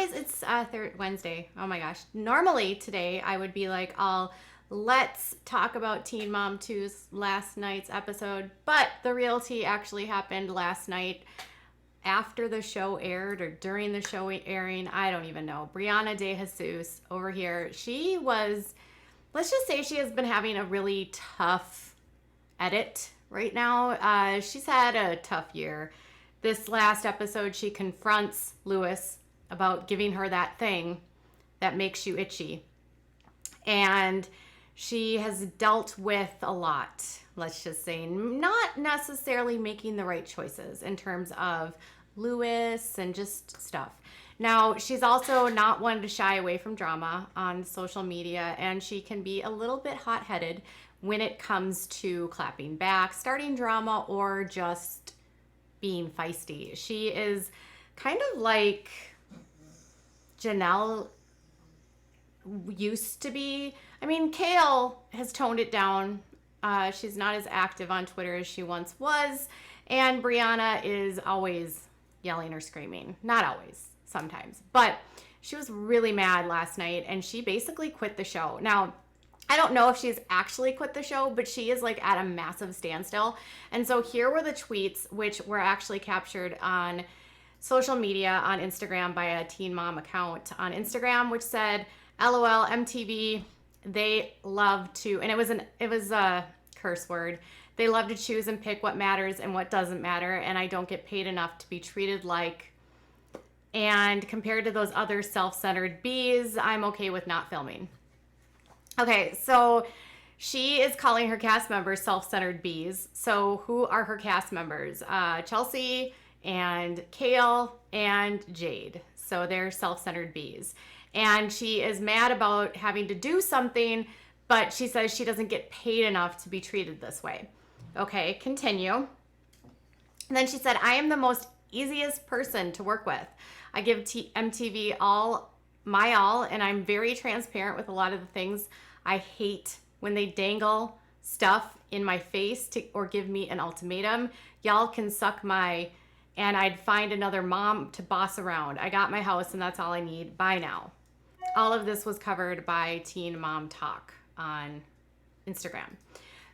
guys, it's Wednesday. Oh my gosh. Normally today I would be like, let's talk about Teen Mom 2's last night's episode. But the real tea actually happened last night after the show aired or during the show airing. I don't even know. Briana DeJesus over here, let's just say she has been having a really tough edit right now. She's had a tough year. This last episode, she confronts Lewis about giving her that thing that makes you itchy. And she has dealt with a lot, let's just say, not necessarily making the right choices in terms of Lewis and just stuff. Now, she's also not one to shy away from drama on social media, and she can be a little bit hot-headed when it comes to clapping back, starting drama, or just being feisty. She is kind of like Janelle used to be. I mean, Kale has toned it down. She's not as active on Twitter as she once was. And Briana is always yelling or screaming. Not always, sometimes. But she was really mad last night, and she basically quit the show. Now, I don't know if she's actually quit the show, but she is like at a massive standstill. And so here were the tweets, which were actually captured on social media on Instagram by a Teen Mom account on Instagram, which said, LOL, MTV, they love to, and it was a curse word. They love to choose and pick what matters and what doesn't matter, and I don't get paid enough to be treated like, and compared to those other self-centered bees, I'm okay with not filming. Okay, so she is calling her cast members self-centered bees. So who are her cast members? Chelsea and Kale and Jade. So they're self-centered bees. And she is mad about having to do something, but she says she doesn't get paid enough to be treated this way. Okay, continue. And then she said, I am the most easiest person to work with. I give MTV my all, and I'm very transparent with a lot of the things. I hate when they dangle stuff in my face or give me an ultimatum. Y'all can suck and I'd find another mom to boss around. I got my house and that's all I need. Bye now. All of this was covered by Teen Mom Talk on Instagram.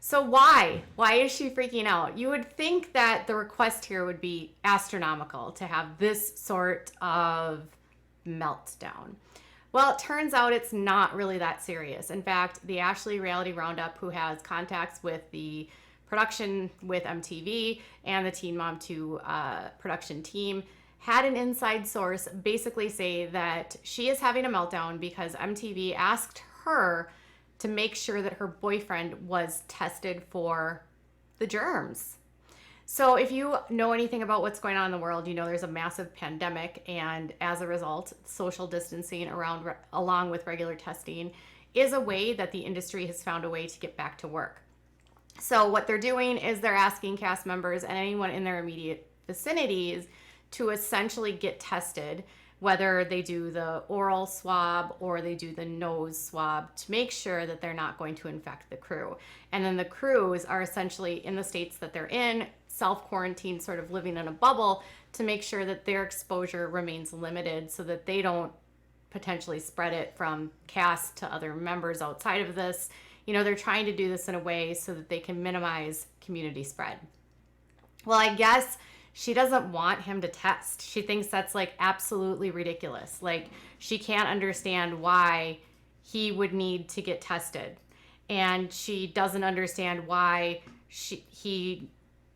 So why is she freaking out? You would think that the request here would be astronomical to have this sort of meltdown. Well, it turns out it's not really that serious. In fact, the Ashley Reality Roundup, who has contacts with the production with MTV and the Teen Mom 2 production team, had an inside source basically say that she is having a meltdown because MTV asked her to make sure that her boyfriend was tested for the germs. So if you know anything about what's going on in the world, you know there's a massive pandemic, and as a result, social distancing along with regular testing is a way that the industry has found a way to get back to work. So what they're doing is they're asking cast members and anyone in their immediate vicinities to essentially get tested, whether they do the oral swab or they do the nose swab, to make sure that they're not going to infect the crew. And then the crews are essentially in the states that they're in, self-quarantine, sort of living in a bubble to make sure that their exposure remains limited so that they don't potentially spread it from cast to other members outside of this. You know, they're trying to do this in a way so that they can minimize community spread. Well, I guess she doesn't want him to test. She thinks that's like absolutely ridiculous. Like, she can't understand why he would need to get tested. And she doesn't understand why they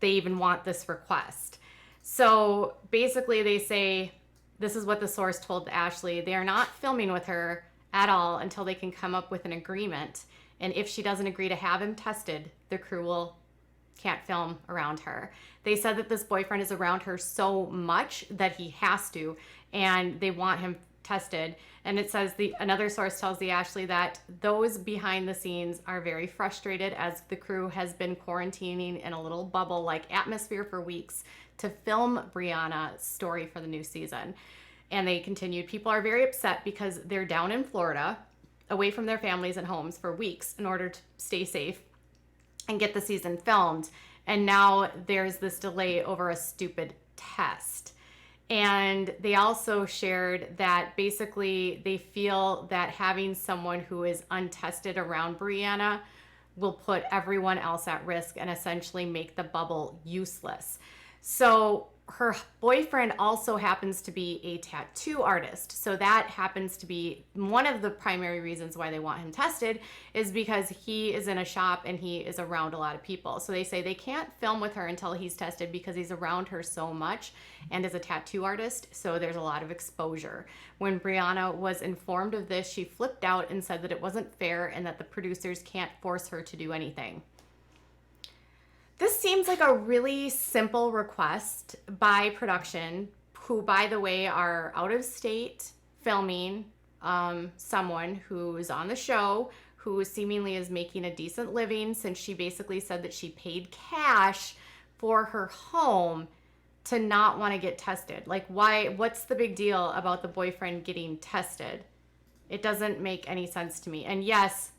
even want this request. So basically they say, this is what the source told Ashley, they are not filming with her at all until they can come up with an agreement. And if she doesn't agree to have him tested, the crew can't film around her. They said that this boyfriend is around her so much that he has to, and they want him tested. And it says another source tells the Ashley that those behind the scenes are very frustrated as the crew has been quarantining in a little bubble-like atmosphere for weeks to film Brianna's story for the new season. And they continued, people are very upset because they're down in Florida, away from their families and homes for weeks in order to stay safe and get the season filmed. And now there's this delay over a stupid test. And they also shared that basically they feel that having someone who is untested around Briana will put everyone else at risk and essentially make the bubble useless. So her boyfriend also happens to be a tattoo artist. So that happens to be one of the primary reasons why they want him tested, is because he is in a shop and he is around a lot of people. So they say they can't film with her until he's tested because he's around her so much and is a tattoo artist. So there's a lot of exposure. When Briana was informed of this, she flipped out and said that it wasn't fair and that the producers can't force her to do anything. This seems like a really simple request by production, who, by the way, are out of state filming someone who's on the show, who seemingly is making a decent living, since she basically said that she paid cash for her home to not want to get tested. Like, why? What's the big deal about the boyfriend getting tested? It doesn't make any sense to me. And yes,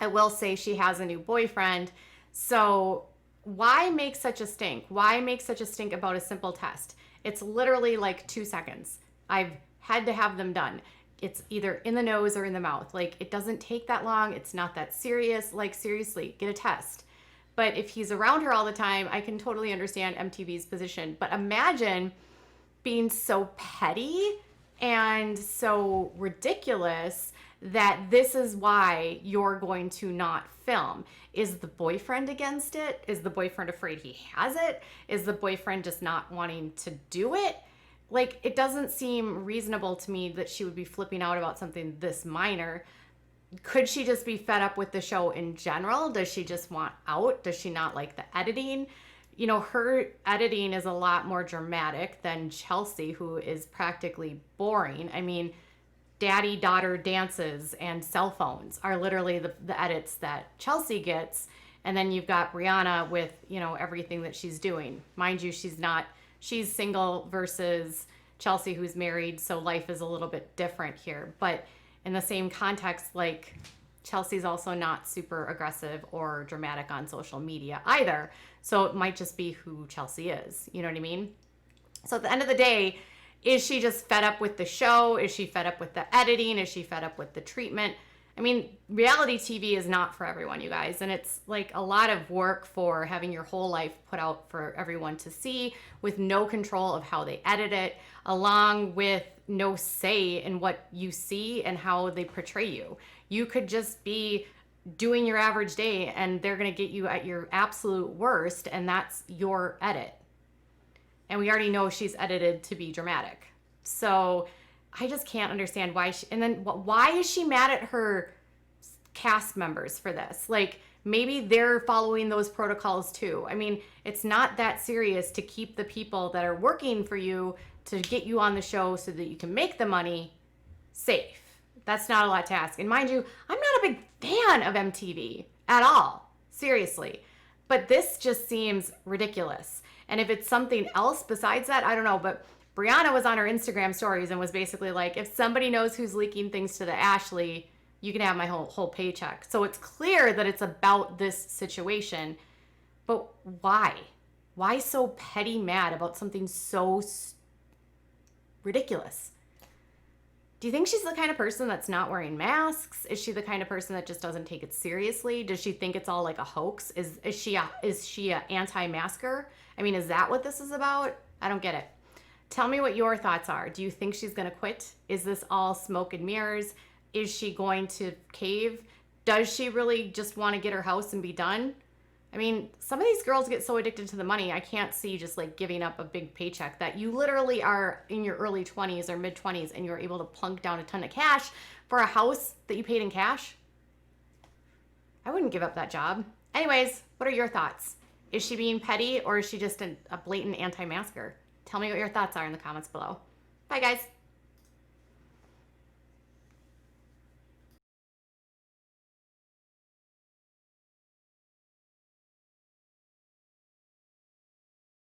I will say she has a new boyfriend, so why make such a stink? Why make such a stink about a simple test? It's literally like 2 seconds. I've had to have them done. It's either in the nose or in the mouth. Like, it doesn't take that long. It's not that serious. Like, seriously, get a test. But if he's around her all the time, I can totally understand MTV's position. But imagine being so petty and so ridiculous that this is why you're going to not film. Is the boyfriend against it? Is the boyfriend afraid he has it? Is the boyfriend just not wanting to do it? Like, it doesn't seem reasonable to me that she would be flipping out about something this minor. Could she just be fed up with the show in general? Does she just want out? Does she not like the editing? You know, her editing is a lot more dramatic than Chelsea, who is practically boring. I mean, daddy-daughter dances and cell phones are literally the edits that Chelsea gets. And then you've got Briana with, you know, everything that she's doing. Mind you, she's single versus Chelsea, who's married, so life is a little bit different here. But in the same context, like, Chelsea's also not super aggressive or dramatic on social media either. So it might just be who Chelsea is. You know what I mean? So at the end of the day, is she just fed up with the show? Is she fed up with the editing? Is she fed up with the treatment? I mean, reality TV is not for everyone, you guys. And it's like a lot of work for having your whole life put out for everyone to see, with no control of how they edit it, along with no say in what you see and how they portray you. You could just be doing your average day and they're going to get you at your absolute worst, and that's your edit. And we already know she's edited to be dramatic. So I just can't understand why and then why is she mad at her cast members for this? Like, maybe they're following those protocols too. I mean, it's not that serious to keep the people that are working for you to get you on the show so that you can make the money safe. That's not a lot to ask. And mind you, I'm not a big fan of MTV at all. Seriously. But this just seems ridiculous. And if it's something else besides that, I don't know. But Briana was on her Instagram stories and was basically like, if somebody knows who's leaking things to the Ashley, you can have my whole paycheck. So it's clear that it's about this situation. But why? Why so petty mad about something so ridiculous? Do you think she's the kind of person that's not wearing masks? Is she the kind of person that just doesn't take it seriously? Does she think it's all like a hoax? Is she a anti-masker? I mean, is that what this is about? I don't get it. Tell me what your thoughts are. Do you think she's going to quit? Is this all smoke and mirrors? Is she going to cave? Does she really just want to get her house and be done? I mean, some of these girls get so addicted to the money, I can't see just like giving up a big paycheck that you literally are in your early 20s or mid 20s and you're able to plunk down a ton of cash for a house that you paid in cash. I wouldn't give up that job. Anyways, what are your thoughts? Is she being petty, or is she just a blatant anti-masker? Tell me what your thoughts are in the comments below. Bye, guys.